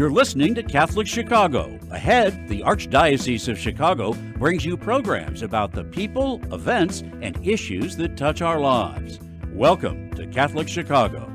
You're listening to Catholic Chicago. Ahead, the Archdiocese of Chicago brings you programs about the people, events, and issues that touch our lives. Welcome to Catholic Chicago.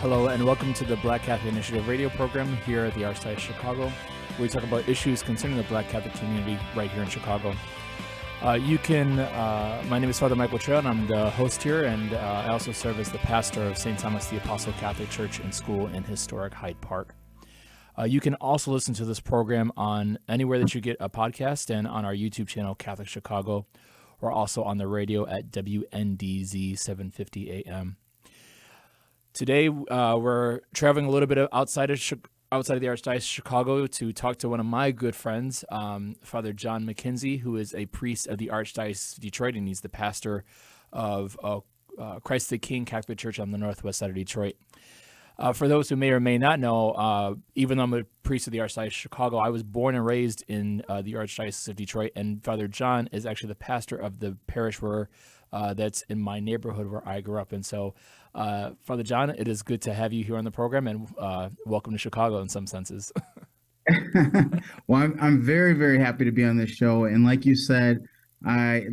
Hello and welcome to the Black Catholic Initiative radio program here at the Archdiocese of Chicago, where we talk about issues concerning the Black Catholic community right here in Chicago. My name is Father Michael Trail, and I'm the host here, and I also serve as the pastor of St. Thomas the Apostle Catholic Church and School in historic Hyde Park. You can also listen to this program on anywhere that you get a podcast and on our YouTube channel, Catholic Chicago, or also on the radio at WNDZ 750 AM. Today, we're traveling a little bit outside of the Archdiocese of Chicago to talk to one of my good friends, Father John McKenzie, who is a priest of the Archdiocese of Detroit, and he's the pastor of Christ the King Catholic Church on the northwest side of Detroit. For those who may or may not know, even though I'm a priest of the Archdiocese of Chicago, I was born and raised in the Archdiocese of Detroit, and Father John is actually the pastor of the parish that's in my neighborhood where I grew up. And so, Father John, it is good to have you here on the program, and welcome to Chicago in some senses. Well, I'm very, very happy to be on this show. And like you said, I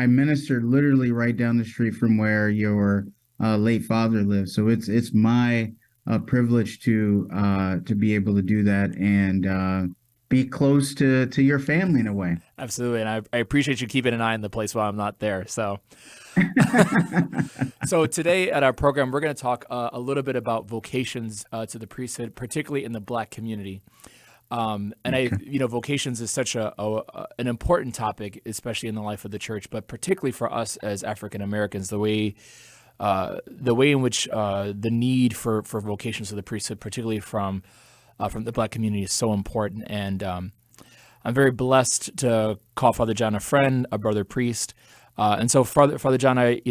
ministered literally right down the street from where your late father lives. So it's my privilege to be able to do that and be close to your family in a way. Absolutely. And I appreciate you keeping an eye on the place while I'm not there. So so today at our program, we're going to talk a little bit about vocations to the priesthood, particularly in the Black community. Vocations is such an important topic, especially in the life of the church, but particularly for us as African Americans, the way in which the need for vocations to the priesthood, particularly from the Black community, is so important. And I'm very blessed to call Father John a friend, a brother priest. And so, Father John, a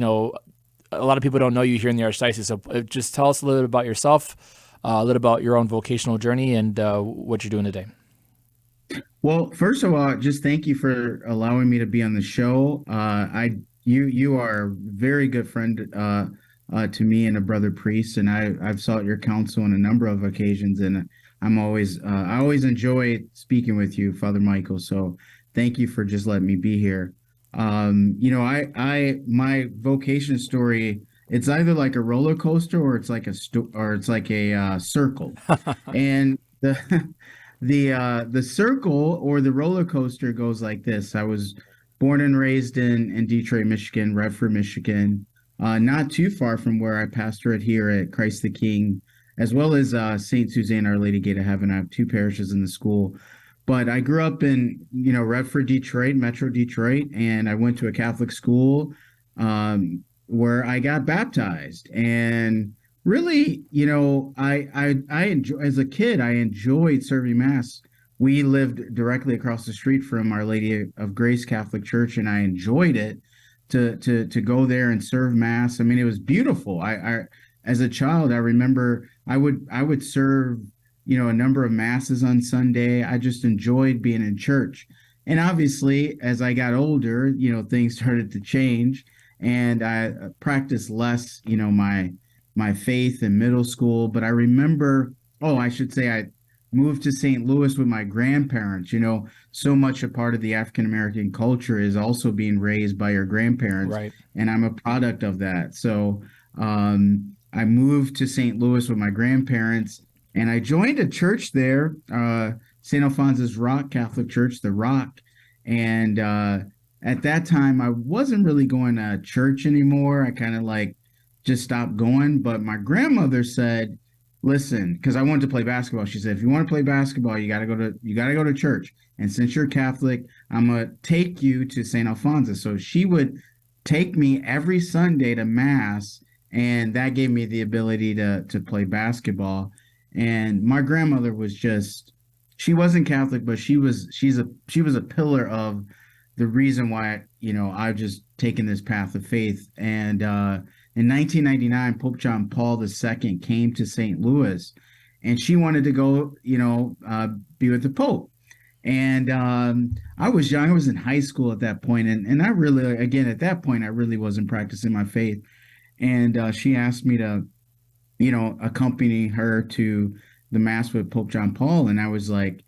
lot of people don't know you here in the Archdiocese. So just tell us a little bit about yourself, a little about your own vocational journey, and what you're doing today. Well, first of all, just thank you for allowing me to be on the show. You are a very good friend to me and a brother priest, and I've sought your counsel on a number of occasions, and I always enjoy speaking with you, Father Michael. So thank you for just letting me be here. My vocation story, it's either like a roller coaster or it's like a circle. And the circle or the roller coaster goes like this. I was born and raised in Detroit, Michigan, Redford, Michigan, not too far from where I pastorate here at Christ the King, as well as St. Suzanne, Our Lady Gate of Heaven. I have two parishes in the school. But I grew up in, Redford, Detroit, Metro Detroit, and I went to a Catholic school where I got baptized. And really, I enjoy, as a kid, I enjoyed serving Mass. We lived directly across the street from Our Lady of Grace Catholic Church, and I enjoyed it to go there and serve Mass. I mean, it was beautiful. I as a child, I remember I would serve a number of Masses on Sunday. I just enjoyed being in church. And obviously, as I got older, things started to change, and I practiced less, my faith in middle school. But I remember, I should say I moved to St. Louis with my grandparents. So much a part of the African American culture is also being raised by your grandparents. Right. And I'm a product of that. So I moved to St. Louis with my grandparents, and I joined a church there, St. Alphonsus Rock Catholic Church, the Rock. And at that time, I wasn't really going to church anymore. I kind of just stopped going. But my grandmother said, listen, because I wanted to play basketball. She said, if you want to play basketball, you got to go to church. And since you're Catholic, I'm going to take you to St. Alphonsus. So she would take me every Sunday to Mass, and that gave me the ability to play basketball. And my grandmother was just she wasn't Catholic, but she was a pillar of the reason why, I've just taken this path of faith. And in 1999, Pope John Paul II came to St. Louis, and she wanted to go, be with the Pope. And I was young. I was in high school at that point, and I really, again, at that point, I really wasn't practicing my faith. And she asked me to, accompany her to the mass with Pope John Paul, and I was like,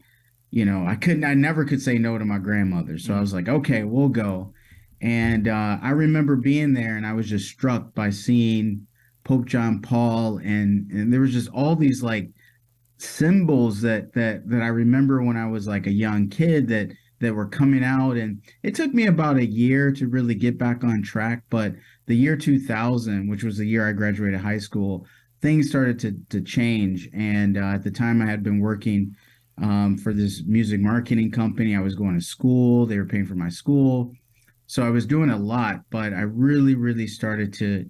I never could say no to my grandmother. So I was like, okay, we'll go. And I remember being there, and I was just struck by seeing Pope John Paul, and there was just all these like symbols that I remember when I was like a young kid that were coming out. And it took me about a year to really get back on track. But the year 2000, which was the year I graduated high school, things started to change. And at the time, I had been working for this music marketing company. I was going to school. They were paying for my school. So I was doing a lot, but I really, really started to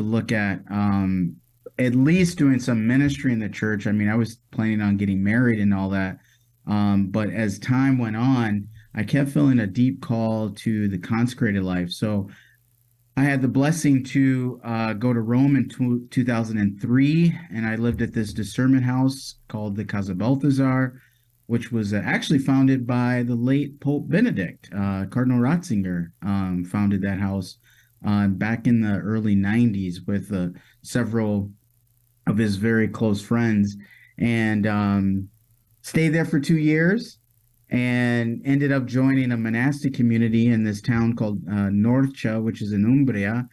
look at least doing some ministry in the church. I mean, I was planning on getting married and all that. But as time went on, I kept feeling a deep call to the consecrated life. So I had the blessing to go to Rome in 2003, and I lived at this discernment house called the Casa Balthazar, which was actually founded by the late Pope Benedict. Cardinal Ratzinger founded that house back in the early 90s with several of his very close friends, and stayed there for 2 years, and ended up joining a monastic community in this town called Norcia, which is in Umbria.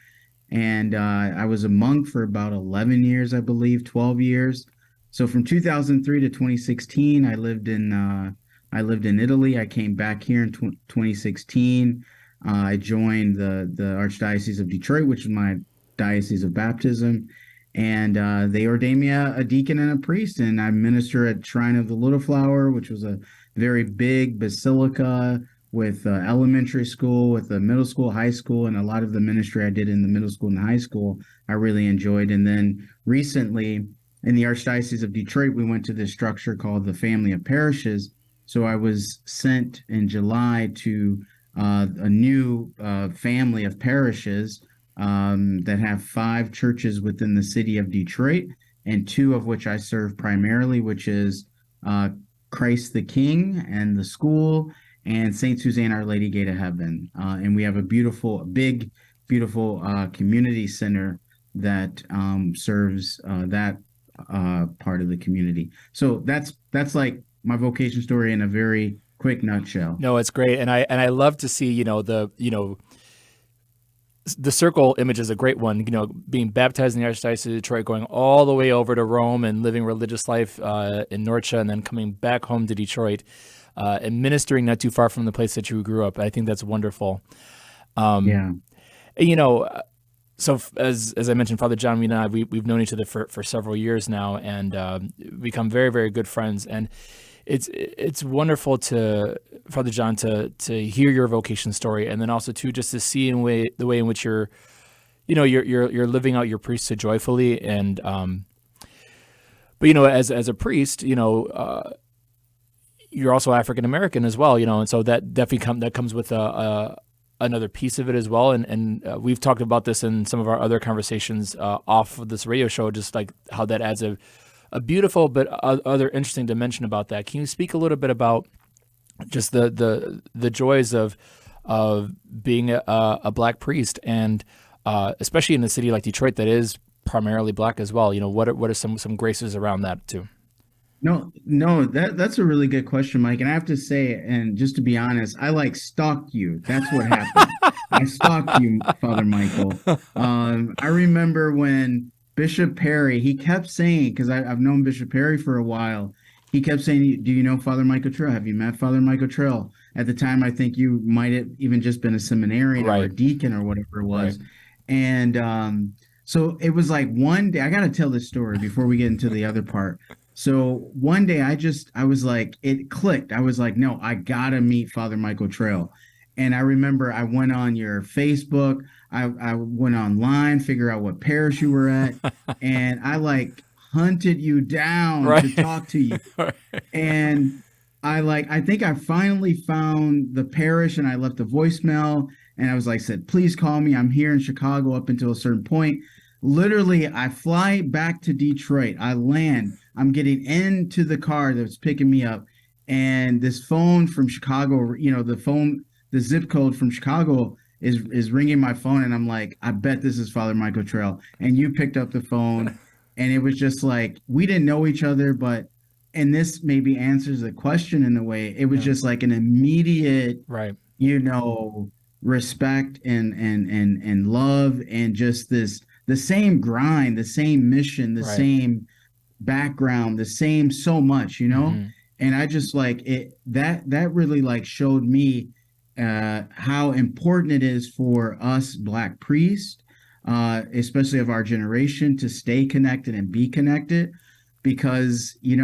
And I was a monk for about 11 years, I believe, 12 years. So from 2003 to 2016, I lived in Italy. I came back here in 2016. I joined the Archdiocese of Detroit, which is my diocese of baptism. And they ordained me a deacon and a priest, and I minister at Shrine of the Little Flower, which was a very big basilica with elementary school, with the middle school, high school, and a lot of the ministry I did in the middle school and the high school I really enjoyed. And then recently in the Archdiocese of Detroit, we went to this structure called the Family of Parishes. So I was sent in July to a new family of parishes that have 5 churches within the city of Detroit, and 2 of which I serve primarily, which is Christ the King and the school, and St. Suzanne Our Lady Gate of Heaven. And we have a big, beautiful community center that serves that part of the community. So that's like my vocation story in a very quick nutshell. No, it's great, and I love to see the circle image is a great one. Being baptized in the Archdiocese of Detroit, going all the way over to Rome and living religious life in Norcia, and then coming back home to Detroit and ministering not too far from the place that you grew up. I think that's wonderful. Yeah. So as I mentioned, Father John, we've known each other for several years now, and become very, very good friends. And it's wonderful to Father John to hear your vocation story, and then also just to see the way in which you're living out your priesthood joyfully. And but as a priest, you're also African American as well, and so that definitely comes with another piece of it as well. And we've talked about this in some of our other conversations off of this radio show, just like how that adds a beautiful but other interesting dimension about that. Can you speak a little bit about just the joys of being a Black priest, and especially in a city like Detroit that is primarily Black as well? What are some graces around that too? No, that's a really good question, Mike. And I have to say, and just to be honest, I stalked you. That's what happened. I stalked you, Father Michael. I remember when Bishop Perry, he kept saying, because I've known Bishop Perry for a while, he kept saying, do you know Father Michael Trail? Have you met Father Michael Trail? At the time, I think you might have even just been a seminarian or a deacon or whatever it was. Right. And so it was like one day, I got to tell this story before we get into the other part. So one day I was like, it clicked. I was like, no, I got to meet Father Michael Trail. And I remember I went on your Facebook. I went online, figure out what parish you were at, and I hunted you down to talk to you. Right. And I think I finally found the parish, and I left a voicemail, and I was like, said, please call me. I'm here in Chicago up until a certain point. Literally, I fly back to Detroit. I land. I'm getting into the car that's picking me up, and this phone from Chicago, the zip code from Chicago is ringing my phone, and I'm like, I bet this is Father Michael Trail. And you picked up the phone, and it was just like, we didn't know each other, but and this maybe answers the question in a way. It was just like an immediate, right, respect and love, and just the same grind, the same mission, the right. same background, the same so much, Mm-hmm. And I just like it, that really like showed me how important it is for us Black priests, especially of our generation, to stay connected and be connected, because we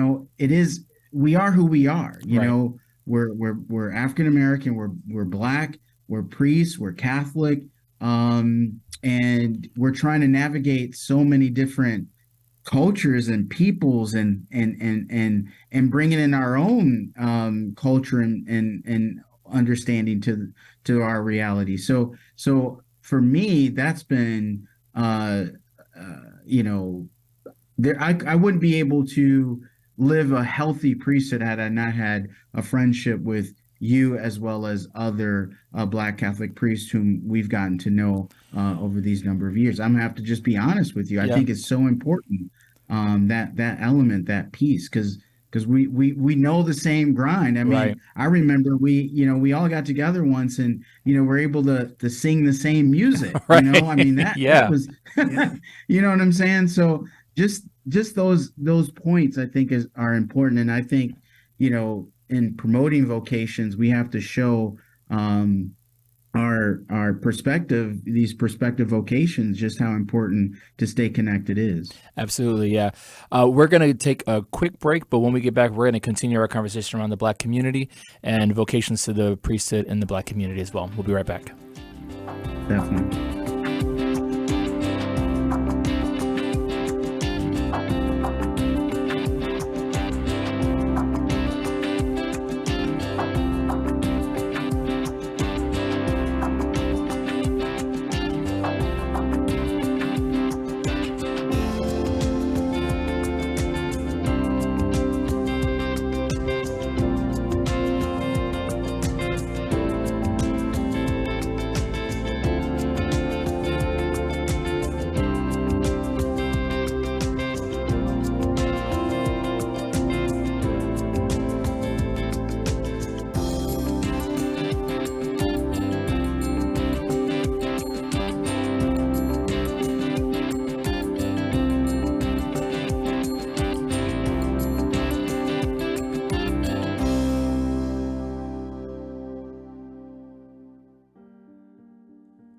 are who we are. Right. We're African American, we're Black, we're priests, we're Catholic, and we're trying to navigate so many different cultures and peoples, and bringing in our own culture and understanding to our reality. So for me, that's been you know I wouldn't be able to live a healthy priesthood had I not had a friendship with you, as well as other Black Catholic priests whom we've gotten to know over these number of years. I'm gonna have to just be honest with you. I Yeah. think it's so important, that element, that piece, because we know the same grind. I mean, Right. I remember we all got together once, and we're able to sing the same music. Right. I mean, that Yeah. was you know what I'm saying? So just those points, I think, are important. And I think, in promoting vocations, we have to show our perspective, these perspective vocations, just how important to stay connected is. Absolutely, yeah. We're going to take a quick break, but when we get back, we're going to continue our conversation around the Black community and vocations to the priesthood in the Black community as well. We'll be right back. Definitely.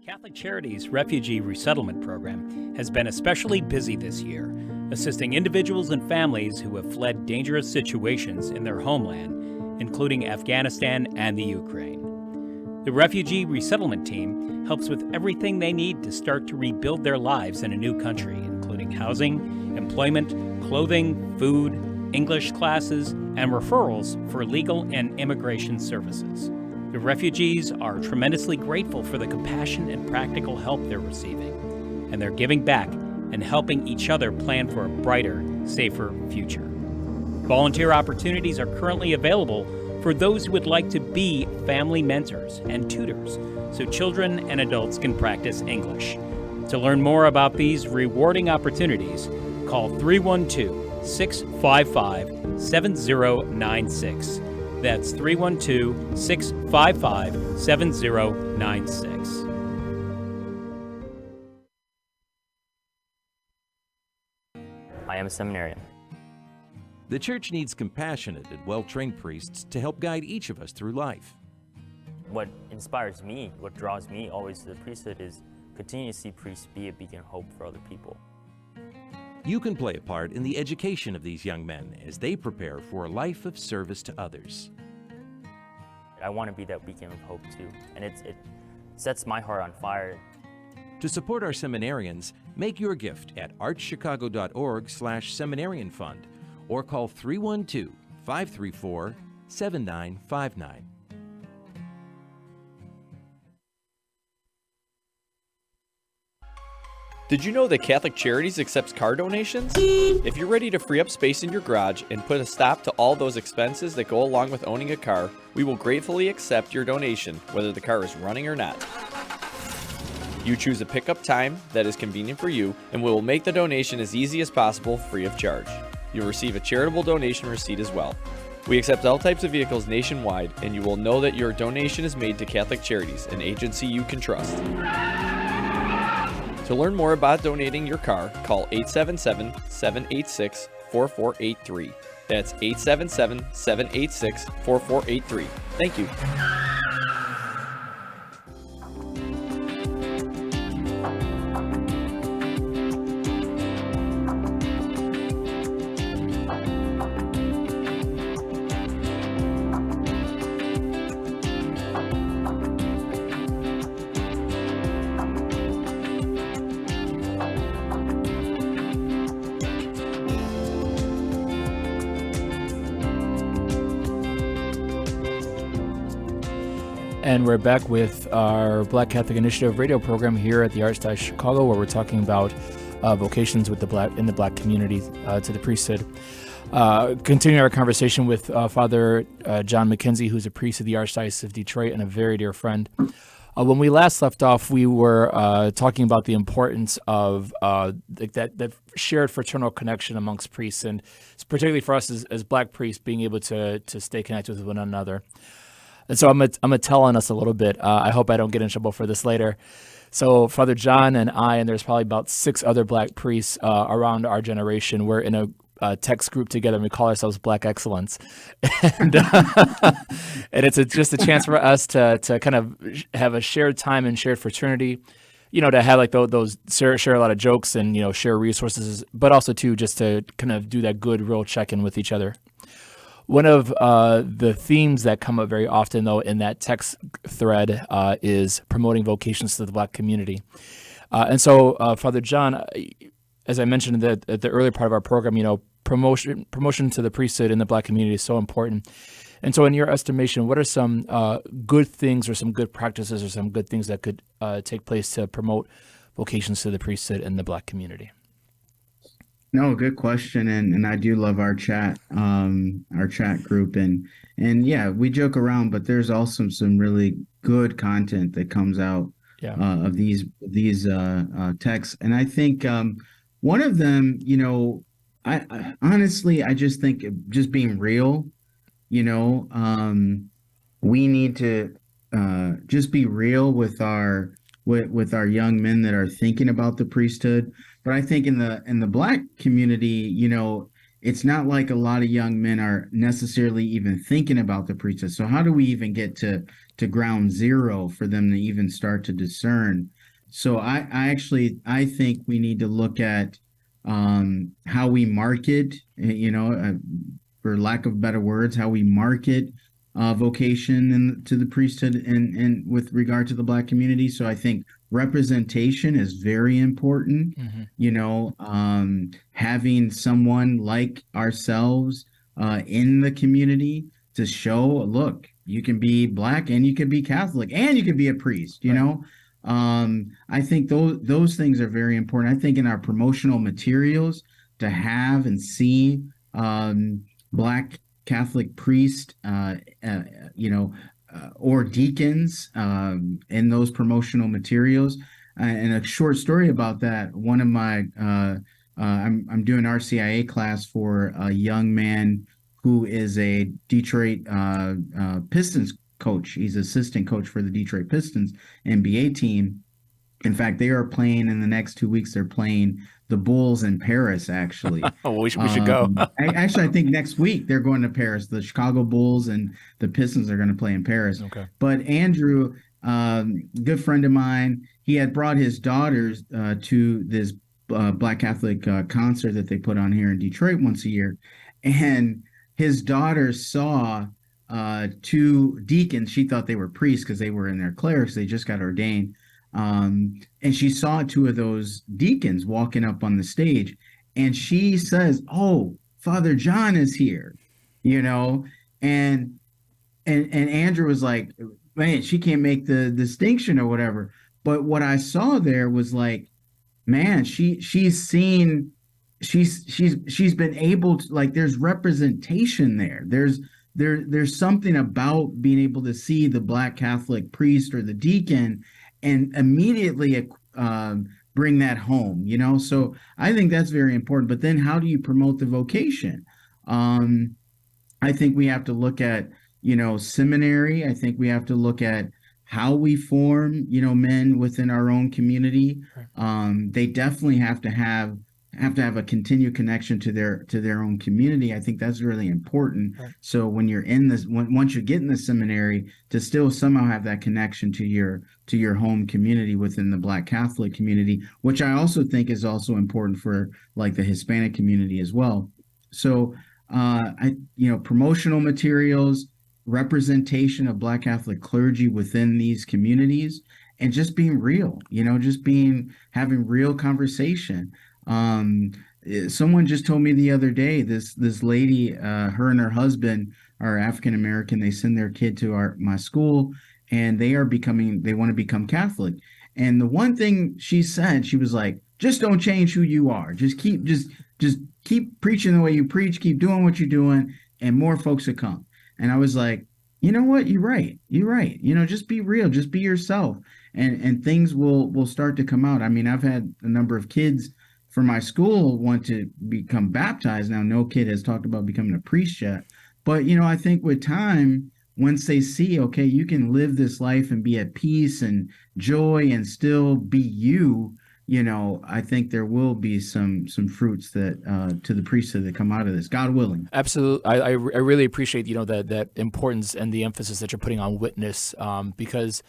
Catholic Charities Refugee Resettlement Program has been especially busy this year, assisting individuals and families who have fled dangerous situations in their homeland, including Afghanistan and the Ukraine. The Refugee Resettlement Team helps with everything they need to start to rebuild their lives in a new country, including housing, employment, clothing, food, English classes, and referrals for legal and immigration services. The refugees are tremendously grateful for the compassion and practical help they're receiving, and they're giving back and helping each other plan for a brighter, safer future. Volunteer opportunities are currently available for those who would like to be family mentors and tutors so children and adults can practice English. To learn more about these rewarding opportunities, call 312-655-7096. That's 312-655-7096. I am a seminarian. The Church needs compassionate and well-trained priests to help guide each of us through life. What inspires me, what draws me always to the priesthood is continue to see priests be a beacon of hope for other people. You can play a part in the education of these young men as they prepare for a life of service to others. I want to be that beacon of hope too, and it sets my heart on fire. To support our seminarians, make your gift at archchicago.org/seminarian fund or call 312-534-6900. 7959. Did you know that Catholic Charities accepts car donations? If you're ready to free up space in your garage and put a stop to all those expenses that go along with owning a car, we will gratefully accept your donation, whether the car is running or not. You choose a pickup time that is convenient for you, and we will make the donation as easy as possible, free of charge. You'll receive a charitable donation receipt as well. We accept all types of vehicles nationwide, and you will know that your donation is made to Catholic Charities, an agency you can trust. To learn more about donating your car, call 877-786-4483. That's 877-786-4483. Thank you. And we're back with our Black Catholic Initiative radio program here at the Archdiocese of Chicago, where we're talking about vocations with in the Black community to the priesthood. Continuing our conversation with Father John McKenzie, who's a priest of the Archdiocese of Detroit and a very dear friend. When we last left off, we were talking about the importance of that shared fraternal connection amongst priests, and particularly for us as Black priests, being able to stay connected with one another. And so I'm gonna tell on us a little bit. I hope I don't get in trouble for this later. So Father John and I, and there's probably about 6 other Black priests around our generation, we're in a text group together, and we call ourselves Black Excellence. And, and it's just a chance for us to kind of have a shared time and shared fraternity, to have like those share a lot of jokes and, share resources, but also too, just to kind of do that good real check-in with each other. One of the themes that come up very often, though, in that text thread is promoting vocations to the Black community. And so, Father John, as I mentioned at the earlier part of our program, promotion to the priesthood in the Black community is so important. And so in your estimation, what are some good things or some good practices or some good things that could take place to promote vocations to the priesthood in the Black community? No, good question, and I do love our chat group, and yeah, we joke around, but there's also some really good content that comes out of these texts, and I think one of them, I honestly just think just being real, we need to just be real with our young men that are thinking about the priesthood. But I think in the Black community, it's not like a lot of young men are necessarily even thinking about the priesthood. So how do we even get to ground zero for them to even start to discern? So I think we need to look at how we market, for lack of better words, how we market vocation to the priesthood and with regard to the Black community. So I think representation is very important. Mm-hmm. Having someone like ourselves in the community to show, look, you can be Black and you can be Catholic and you can be a priest, I think those things are very important. I think in our promotional materials to have and see Black Catholic priest, or deacons in those promotional materials. And a short story about that, one of my, I'm doing RCIA class for a young man who is a Detroit Pistons coach. He's assistant coach for the Detroit Pistons NBA team. In fact, they are playing in the next 2 weeks. They're playing the Bulls in Paris, actually. We should go. I think next week they're going to Paris. The Chicago Bulls and the Pistons are going to play in Paris. Okay. But Andrew, good friend of mine, he had brought his daughters to this Black Catholic concert that they put on here in Detroit once a year. And his daughters saw 2 deacons. She thought they were priests because they were in their clerics. They just got ordained. And she saw 2 of those deacons walking up on the stage, and she says, "Oh, Father John is here," and and Andrew was like, man, she can't make the distinction or whatever. But what I saw there was like, man, she's seen, she's been able to, like, there's representation there. There's something about being able to see the Black Catholic priest or the deacon and immediately bring that home, you know? So I think that's very important. But then how do you promote the vocation? I think we have to look at, seminary. I think we have to look at how we form, men within our own community. They definitely have to have a continued connection to their own community. I think that's really important. Right. So when you're in this, once you get in the seminary, to still somehow have that connection to your home community within the Black Catholic community, which I also think is also important for like the Hispanic community as well. So promotional materials, representation of Black Catholic clergy within these communities, and just being real, having real conversation. Someone just told me the other day, this lady, her and her husband are African American. They send their kid to my school, and they want to become Catholic. And the one thing she said, she was like, just don't change who you are. Just keep preaching the way you preach, keep doing what you're doing, and more folks will come. And I was like, you know what? You're right. Just be real, just be yourself, and things will start to come out. I mean, I've had a number of kids from my school want to become baptized. Now, no kid has talked about becoming a priest yet. But, I think with time, once they see, okay, you can live this life and be at peace and joy and still be you, I think there will be some fruits that to the priesthood that come out of this, God willing. Absolutely. I really appreciate, that importance and the emphasis that you're putting on witness, because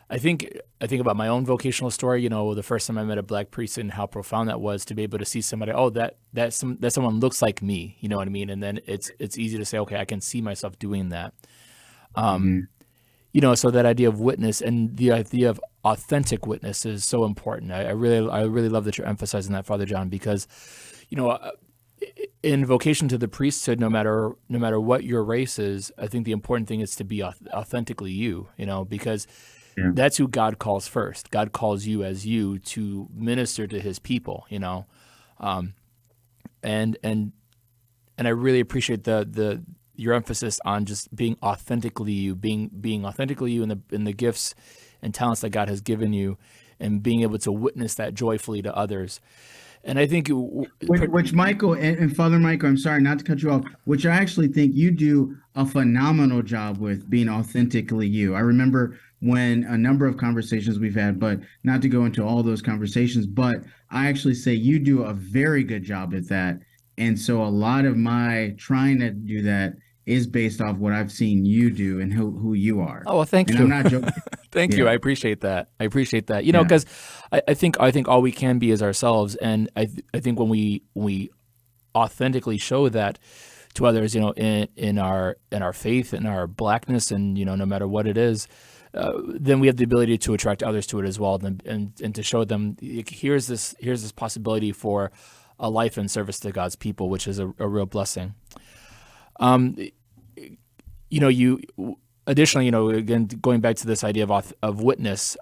I think about my own vocational story, the first time I met a Black priest and how profound that was to be able to see somebody, that someone looks like me, you know what I mean? And then it's easy to say, okay, I can see myself doing that. So that idea of witness and the idea of authentic witness is so important. I really love that you're emphasizing that, Father John, because, in vocation to the priesthood, no matter what your race is, I think the important thing is to be authentically you, because that's who God calls first. God calls you as you to minister to his people, and I really appreciate your emphasis on just being authentically you, being authentically you in the gifts and talents that God has given you, and being able to witness that joyfully to others. And I think which Michael and Father Michael, I'm sorry not to cut you off, which I actually think you do a phenomenal job with being authentically you. I remember when a number of conversations we've had, but not to go into all those conversations, but I actually say you do a very good job at that. And so a lot of my trying to do that is based off what I've seen you do and who you are. Oh, well, thank you. I'm not joking. Thank you. I appreciate that. Because I think all we can be is ourselves. And I think when we authentically show that to others, in our faith, in our Blackness, and, no matter what it is, then we have the ability to attract others to it as well. And to show them, here's this possibility for a life in service to God's people, which is a real blessing. Additionally, again, going back to this idea of witness,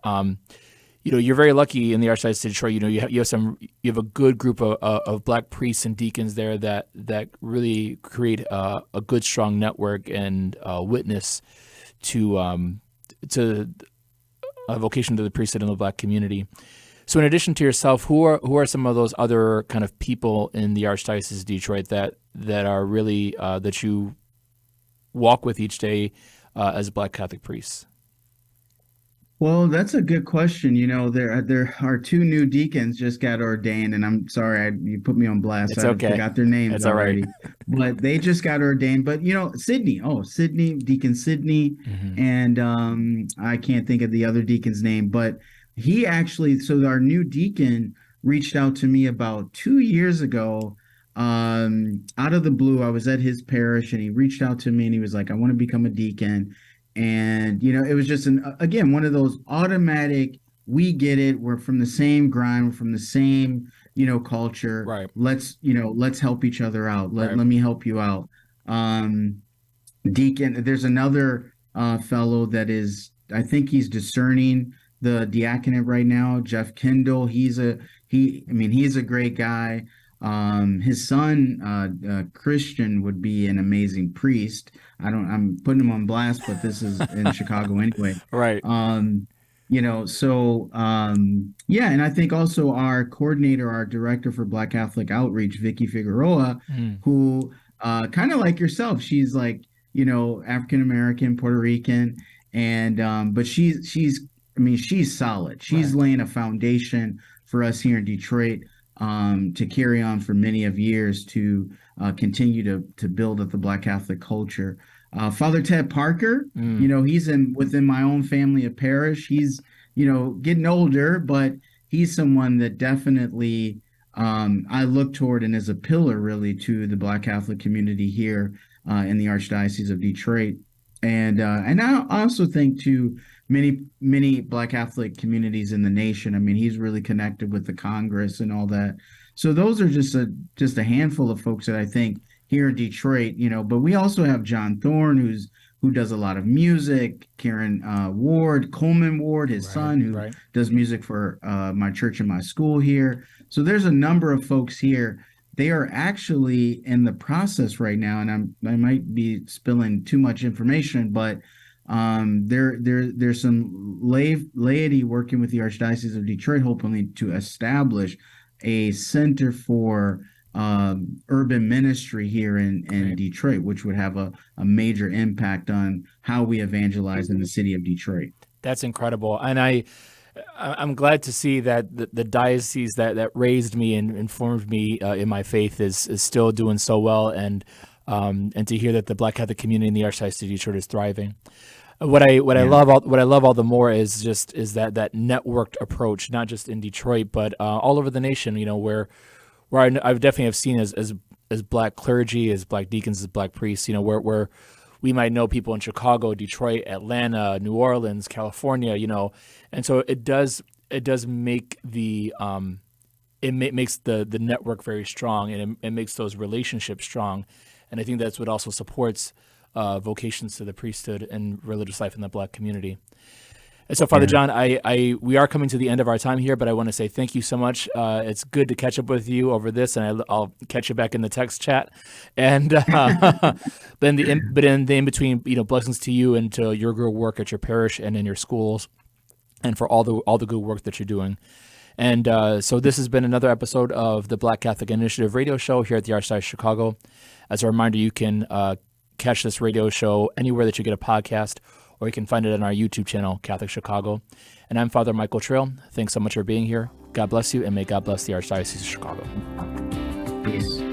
you're very lucky in the Archdiocese of Detroit. You have a good group of Black priests and deacons there that really create a good, strong network and witness to a vocation to the priesthood in the Black community. So, in addition to yourself, who are some of those other kind of people in the Archdiocese of Detroit that are really that you walk with each day as Black Catholic priests? Well, that's a good question. There are two new deacons just got ordained, and I'm sorry you put me on blast. It's okay. I forgot their names it's already. All right. But they just got ordained. But Sydney, Deacon Sydney, Mm-hmm. and I can't think of the other deacon's name, but he actually, so our new deacon reached out to me about 2 years ago, out of the blue. I was at his parish, and he reached out to me, and he was like, I want to become a deacon. And, it was just again, one of those automatic, we get it. We're from the same grind, we're from the same, culture. Right. Let's help each other out. Let Right. me help you out. Deacon, there's another fellow that is, I think he's discerning the diaconate right now. Jeff Kendall, he's a great guy. His son, Christian, would be an amazing priest. I'm putting him on blast, but this is in Chicago anyway. Right. Yeah, and I think also our coordinator, our director for Black Catholic Outreach, Vicky Figueroa, who kind of like yourself, she's like, African American, Puerto Rican, and but she's solid. She's laying a foundation for us here in Detroit to carry on for many of years to continue to build up the Black Catholic culture. Father Ted Parker, he's within my own family of parish. He's, getting older, but he's someone that definitely I look toward and is a pillar really to the Black Catholic community here in the Archdiocese of Detroit. And I also think to many Black Catholic communities in the nation. I mean, he's really connected with the Congress and all that. So those are just a handful of folks that I think here in Detroit, but we also have John Thorne, who does a lot of music, Karen Ward, Coleman Ward, his son, who does music for my church and my school here. So there's a number of folks here. They are actually in the process right now, and I might be spilling too much information, but there's some laity working with the Archdiocese of Detroit, hopefully to establish a center for urban ministry here in Detroit, which would have a major impact on how we evangelize in the city of Detroit. That's incredible. And I'm glad to see that the diocese that raised me and informed me in my faith is still doing so well, and to hear that the Black Catholic community in the Archdiocese of Detroit is thriving. What I love all the more is that networked approach, not just in Detroit but all over the nation. Where I definitely have seen as Black clergy, as Black deacons, as Black priests. Where we might know people in Chicago, Detroit, Atlanta, New Orleans, California. And so it does make makes the network very strong, and it makes those relationships strong. And I think that's what also supports vocations to the priesthood and religious life in the Black community. And so, Father John, we are coming to the end of our time here, but I want to say thank you so much. It's good to catch up with you over this, and I'll catch you back in the text chat. And but in the in between, blessings to you and to your good work at your parish and in your schools, and for all the good work that you're doing. And so this has been another episode of the Black Catholic Initiative radio show here at the Archdiocese of Chicago. As a reminder, you can catch this radio show anywhere that you get a podcast, or you can find it on our YouTube channel, Catholic Chicago. And I'm Father Michael Trail. Thanks so much for being here. God bless you, and may God bless the Archdiocese of Chicago. Peace.